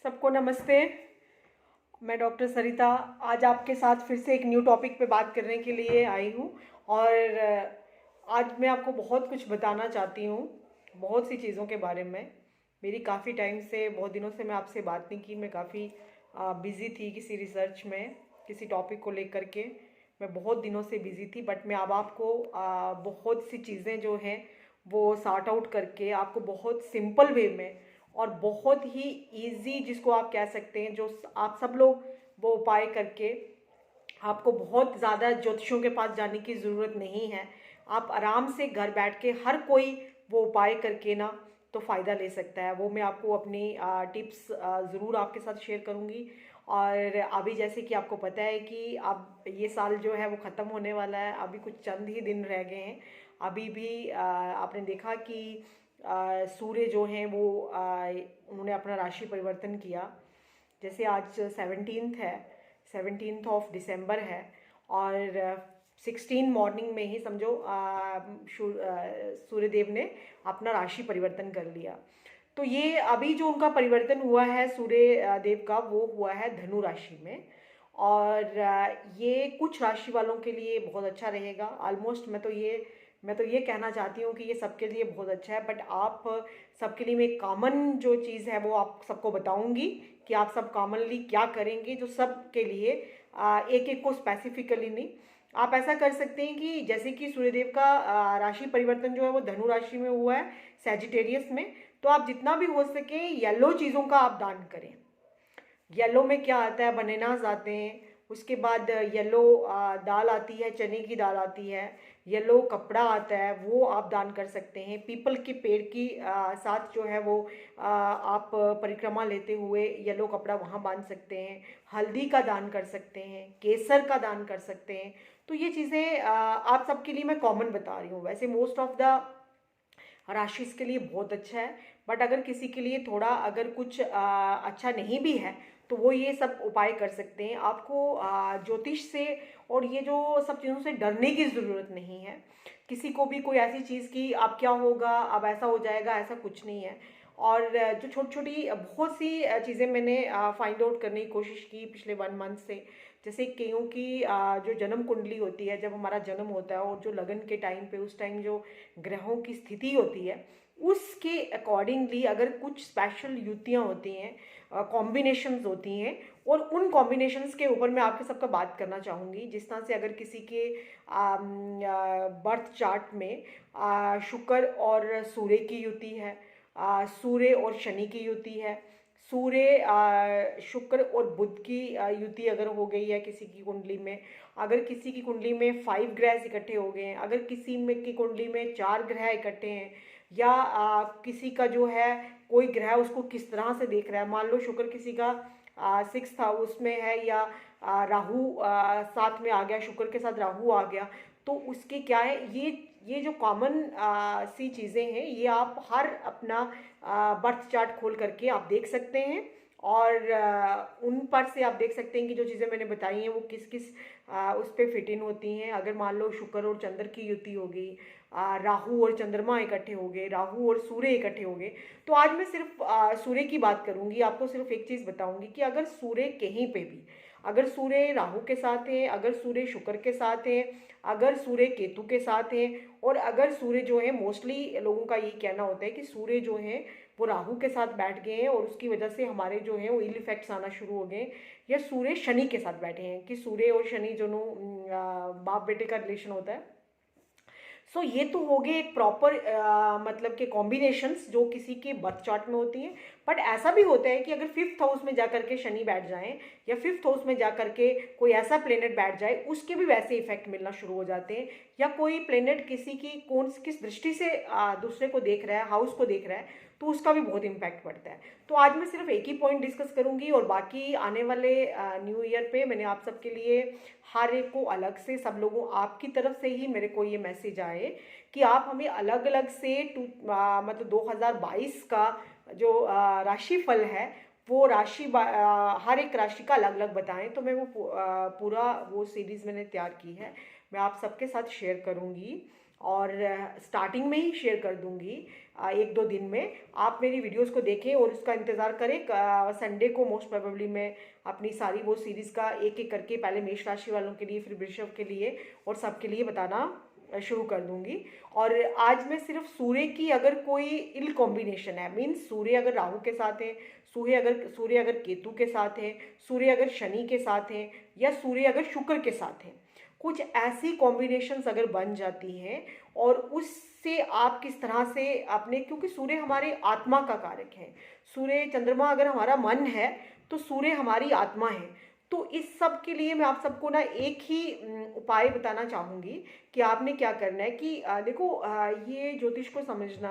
सबको नमस्ते। मैं डॉक्टर सरिता आज आपके साथ फिर से एक न्यू टॉपिक पे बात करने के लिए आई हूँ। और आज मैं आपको बहुत कुछ बताना चाहती हूँ, बहुत सी चीज़ों के बारे में। मेरी काफ़ी टाइम से, बहुत दिनों से मैं आपसे बात नहीं की। मैं काफ़ी बिज़ी थी किसी रिसर्च में, किसी टॉपिक को लेकर के। मैं बहुत दिनों से बिज़ी थी, बट मैं अब आपको बहुत सी चीज़ें जो हैं वो सॉर्ट आउट करके आपको बहुत सिंपल वे में और बहुत ही इजी, जिसको आप कह सकते हैं, जो आप सब लोग वो उपाय करके आपको बहुत ज़्यादा ज्योतिषियों के पास जाने की ज़रूरत नहीं है। आप आराम से घर बैठ के हर कोई वो उपाय करके ना तो फ़ायदा ले सकता है। वो मैं आपको अपनी टिप्स ज़रूर आपके साथ शेयर करूँगी। और अभी जैसे कि आपको पता है कि अब ये साल जो है वो ख़त्म होने वाला है, अभी कुछ चंद ही दिन रह गए हैं। अभी भी आपने देखा कि सूर्य जो हैं वो उन्होंने अपना राशि परिवर्तन किया। जैसे आज 17th है, 17 दिसंबर है। और 16 मॉर्निंग में ही समझो सूर्यदेव ने अपना राशि परिवर्तन कर लिया। तो ये अभी जो उनका परिवर्तन हुआ है सूर्य देव का, वो हुआ है धनु राशि में। और ये कुछ राशि वालों के लिए बहुत अच्छा रहेगा। ऑलमोस्ट मैं तो ये कहना चाहती हूँ कि ये सबके लिए बहुत अच्छा है। बट आप सबके लिए मैं एक कॉमन जो चीज़ है वो आप सबको बताऊंगी कि आप सब कॉमनली क्या करेंगे, जो सब के लिए एक एक को स्पेसिफिकली नहीं। आप ऐसा कर सकते हैं कि जैसे कि सूर्यदेव का राशि परिवर्तन जो है वो धनु राशि में हुआ है, सैजिटेरियस में। तो आप जितना भी हो सके येलो चीज़ों का आप दान करें। येलो में क्या आता है, बनानास आते हैं, उसके बाद येलो दाल आती है, चने की दाल आती है। येलो कपड़ा आता है, वो आप दान कर सकते हैं। पीपल के पेड़ की साथ जो है वो आप परिक्रमा लेते हुए येलो कपड़ा वहाँ बांध सकते हैं। हल्दी का दान कर सकते हैं, केसर का दान कर सकते हैं। तो ये चीज़ें आप सबके लिए मैं कॉमन बता रही हूँ। वैसे मोस्ट ऑफ द राशि के लिए बहुत अच्छा है। बट अगर किसी के लिए थोड़ा अगर कुछ अच्छा नहीं भी है तो वो ये सब उपाय कर सकते हैं। आपको ज्योतिष से और ये जो सब चीज़ों से डरने की ज़रूरत नहीं है। किसी को भी कोई ऐसी चीज़ की अब क्या होगा, अब ऐसा हो जाएगा, ऐसा कुछ नहीं है। और जो छोटी छोटी बहुत सी चीज़ें मैंने फाइंड आउट करने की कोशिश की पिछले 1 मंथ से। जैसे कईयों की जो जन्म कुंडली होती है, जब हमारा जन्म होता है और जो लगन के टाइम पे उस टाइम जो ग्रहों की स्थिति होती है उसके अकॉर्डिंगली अगर कुछ स्पेशल युतियाँ होती हैं, कॉम्बिनेशंस होती हैं, और उन कॉम्बिनेशंस के ऊपर मैं आपके सबका बात करना चाहूँगी। जिस तरह से अगर किसी के बर्थ चार्ट में शुक्र और सूर्य की युति है, सूर्य और शनि की युति है, सूर्य शुक्र और बुध की युति अगर हो गई है किसी की कुंडली में, अगर किसी की कुंडली में 5 ग्रह इकट्ठे हो गए हैं, अगर किसी में की कुंडली में 4 ग्रह इकट्ठे हैं, या किसी का जो है कोई ग्रह उसको किस तरह से देख रहा है। मान लो शुक्र किसी का 6th हाउस में है, या राहु साथ में आ गया, शुक्र के साथ राहु आ गया, तो उसके क्या है, ये जो कॉमन सी चीज़ें हैं ये आप हर अपना बर्थ चार्ट खोल करके आप देख सकते हैं। और उन पर से आप देख सकते हैं कि जो चीज़ें मैंने बताई हैं वो किस किस उस पर फिट इन होती हैं। अगर मान लो शुक्र और चंद्र की युति हो गई, राहु और चंद्रमा इकट्ठे हो गए, राहु और सूर्य इकट्ठे हो गए। तो आज मैं सिर्फ सूर्य की बात करूंगी। आपको सिर्फ एक चीज़ बताऊंगी कि अगर सूर्य कहीं पे भी, अगर सूर्य राहु के साथ है, अगर सूर्य शुक्र के साथ है, अगर सूर्य केतु के साथ है, और अगर सूर्य जो है, मोस्टली लोगों का यही कहना होता है कि सूर्य जो है वो राहु के साथ बैठ गए हैं और उसकी वजह से हमारे जो है वो इल इफेक्ट्स आना शुरू हो गए। या सूर्य शनि के साथ बैठे हैं कि सूर्य और शनि दोनों बाप बेटे का रिलेशन होता है। सो ये तो हो गए एक प्रॉपर मतलब के कॉम्बिनेशंस जो किसी के बर्थ चार्ट में होती हैं। बट ऐसा भी होता है कि अगर 5th हाउस में जाकर के शनि बैठ जाएं, या 5th हाउस में जाकर के कोई ऐसा प्लेनेट बैठ जाए, उसके भी वैसे इफेक्ट मिलना शुरू हो जाते हैं। या कोई प्लेनेट किसी की कौन किस दृष्टि से दूसरे को देख रहा है, हाउस को देख रहा है, तो उसका भी बहुत इम्पैक्ट पड़ता है। तो आज मैं सिर्फ एक ही पॉइंट डिस्कस करूंगी, और बाकी आने वाले न्यू ईयर पे मैंने आप सबके लिए हर एक को अलग से, सब लोगों आपकी तरफ से ही मेरे को ये मैसेज आए कि आप हमें अलग अलग से मतलब 2022 का जो राशिफल है वो हर एक राशि का अलग अलग बताएं। तो मैं वो पूरा वो सीरीज़ मैंने तैयार की है, मैं आप सबके साथ शेयर करूंगी। और स्टार्टिंग में ही शेयर कर दूंगी 1-2 दिन में आप मेरी वीडियोस को देखें और उसका इंतज़ार करें। संडे को मोस्ट प्रोबेबली मैं अपनी सारी वो सीरीज़ का एक एक करके पहले मेष राशि वालों के लिए, फिर वृषभ के लिए और सबके लिए बताना शुरू कर दूंगी। और आज मैं सिर्फ सूर्य की अगर कोई इल कॉम्बिनेशन है, मीन्स सूर्य अगर राहु के साथ है, सूर्य अगर केतु के साथ है, सूर्य अगर शनि के साथ है, या सूर्य अगर शुक्र के साथ है, कुछ ऐसी कॉम्बिनेशंस अगर बन जाती हैं और उससे आप किस तरह से अपने, क्योंकि सूर्य हमारे आत्मा का कारक है, सूर्य चंद्रमा अगर हमारा मन है तो सूर्य हमारी आत्मा है। तो इस सब के लिए मैं आप सबको ना एक ही उपाय बताना चाहूँगी कि आपने क्या करना है कि देखो, ये ज्योतिष को समझना,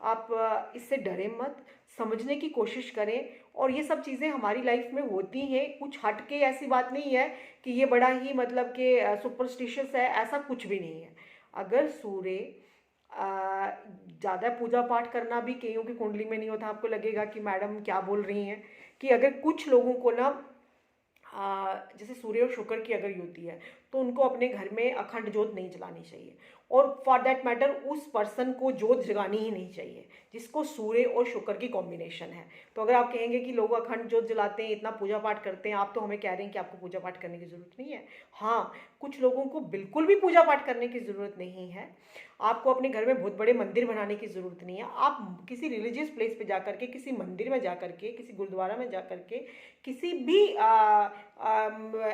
आप इससे डरे मत, समझने की कोशिश करें। और ये सब चीज़ें हमारी लाइफ में होती हैं, कुछ हट के ऐसी बात नहीं है कि ये बड़ा ही मतलब कि सुपरस्टिशियस है, ऐसा कुछ भी नहीं है। अगर सूर्य ज़्यादा पूजा पाठ करना भी कईयों की कुंडली में नहीं होता, आपको लगेगा कि मैडम क्या बोल रही हैं, कि अगर कुछ लोगों को ना जैसे सूर्य और शुक्र की अगर युति है तो उनको अपने घर में अखंड ज्योत नहीं जलानी चाहिए, और फॉर दैट मैटर उस पर्सन को ज्योत जगानी ही नहीं चाहिए जिसको सूर्य और शुक्र की कॉम्बिनेशन है। तो अगर आप कहेंगे कि लोग अखंड ज्योत जलाते हैं, इतना पूजा पाठ करते हैं, आप तो हमें कह रहे हैं कि आपको पूजा पाठ करने की ज़रूरत नहीं है। हाँ, कुछ लोगों को बिल्कुल भी पूजा पाठ करने की ज़रूरत नहीं है। आपको अपने घर में बहुत बड़े मंदिर बनाने की ज़रूरत नहीं है। आप किसी रिलीजियस प्लेस पे जाकर के, किसी मंदिर में जाकर के, किसी गुरुद्वारा में जाकर के, किसी भी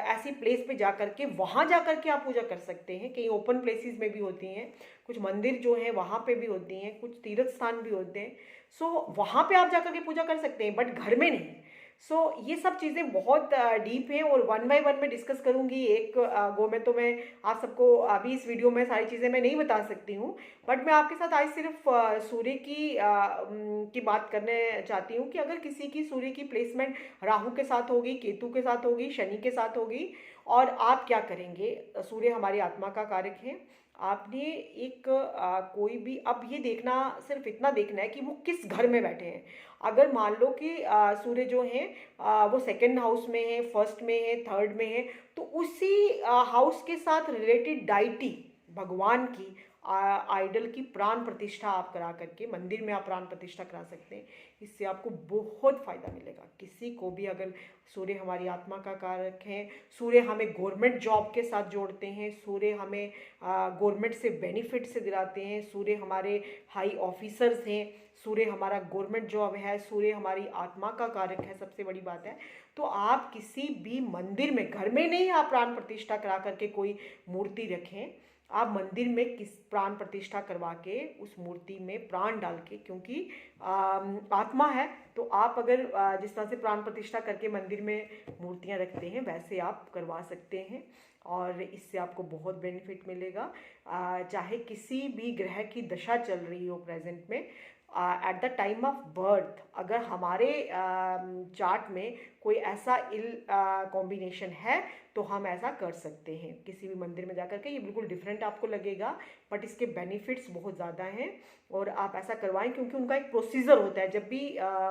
ऐसी प्लेस पे जाकर के, वहाँ जाकर के आप पूजा कर सकते हैं। कई ओपन प्लेसेस में भी होती हैं, कुछ मंदिर जो हैं वहाँ पे भी होती हैं, कुछ तीर्थ स्थान भी होते हैं। सो वहाँ पे आप जाकर के पूजा कर सकते हैं, बट घर में नहीं। सो ये सब चीज़ें बहुत डीप हैं और वन बाय वन में डिस्कस करूँगी एक गो में। तो मैं आप सबको अभी इस वीडियो में सारी चीज़ें मैं नहीं बता सकती हूँ, बट मैं आपके साथ आज सिर्फ सूर्य की बात करने चाहती हूँ कि अगर किसी की सूर्य की प्लेसमेंट राहु के साथ होगी, केतु के साथ होगी, शनि के साथ होगी, और आप क्या करेंगे। सूर्य हमारी आत्मा का कारक है। आपने एक कोई भी, अब ये देखना, सिर्फ इतना देखना है कि वो किस घर में बैठे हैं। अगर मान लो कि सूर्य जो है वो सेकंड हाउस में है, फर्स्ट में है, थर्ड में है, तो उसी हाउस के साथ रिलेटेड डाइटी, भगवान की आइडल की प्राण प्रतिष्ठा आप करा करके मंदिर में आप प्राण प्रतिष्ठा करा सकते हैं। इससे आपको बहुत फ़ायदा मिलेगा। किसी को भी, अगर सूर्य हमारी आत्मा का कारक है, सूर्य हमें गवर्नमेंट जॉब के साथ जोड़ते हैं, सूर्य हमें गवर्नमेंट से बेनिफिट से दिलाते हैं, सूर्य हमारे हाई ऑफिसर्स हैं, सूर्य हमारा गवर्नमेंट जॉब है, सूर्य हमारी आत्मा का कारक है, सबसे बड़ी बात है। तो आप किसी भी मंदिर में, घर में नहीं आप प्राण प्रतिष्ठा करा करके कोई मूर्ति रखें, आप मंदिर में किस प्राण प्रतिष्ठा करवा के उस मूर्ति में प्राण डाल के, क्योंकि आत्मा है, तो आप अगर जिस तरह से प्राण प्रतिष्ठा करके मंदिर में मूर्तियां रखते हैं वैसे आप करवा सकते हैं, और इससे आपको बहुत बेनिफिट मिलेगा। चाहे किसी भी ग्रह की दशा चल रही हो प्रेजेंट में, at the time of birth अगर हमारे चार्ट में कोई ऐसा इल कॉम्बिनेशन है तो हम ऐसा कर सकते हैं किसी भी मंदिर में जाकर के। ये बिल्कुल डिफरेंट आपको लगेगा, बट इसके बेनिफिट्स बहुत ज़्यादा हैं, और आप ऐसा करवाएं, क्योंकि उनका एक प्रोसीजर होता है। जब भी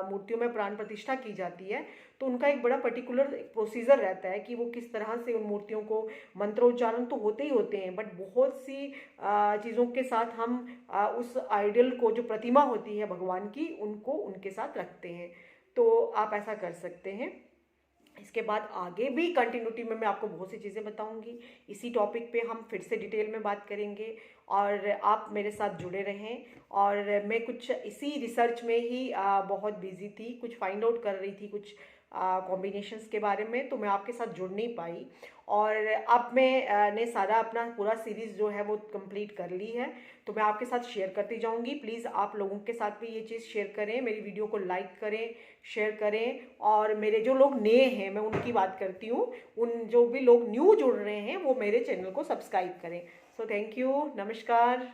मूर्तियों में प्राण प्रतिष्ठा की जाती है तो उनका एक बड़ा पर्टिकुलर प्रोसीजर रहता है कि वो किस तरह से उन मूर्तियों को, मंत्रोच्चारण तो होते ही होते हैं, बट बहुत सी चीज़ों के साथ हम उस आइडल को, जो प्रतिमा होती है भगवान की, उनको उनके साथ रखते हैं। तो आप ऐसा कर सकते हैं। इसके बाद आगे भी कंटिन्यूटी में मैं आपको बहुत सी चीज़ें बताऊंगी। इसी टॉपिक पे हम फिर से डिटेल में बात करेंगे, और आप मेरे साथ जुड़े रहें। और मैं कुछ इसी रिसर्च में ही बहुत बिजी थी, कुछ फाइंड आउट कर रही थी कुछ कॉम्बिनेशंस के बारे में, तो मैं आपके साथ जुड़ नहीं पाई। और अब मैं ने सारा अपना पूरा सीरीज़ जो है वो कंप्लीट कर ली है, तो मैं आपके साथ शेयर करती जाऊंगी। प्लीज़ आप लोगों के साथ भी ये चीज़ शेयर करें, मेरी वीडियो को लाइक करें, शेयर करें। और मेरे जो लोग नए हैं, मैं उनकी बात करती हूँ, उन जो भी लोग न्यू जुड़ रहे हैं वो मेरे चैनल को सब्सक्राइब करें। सो थैंक यू, नमस्कार।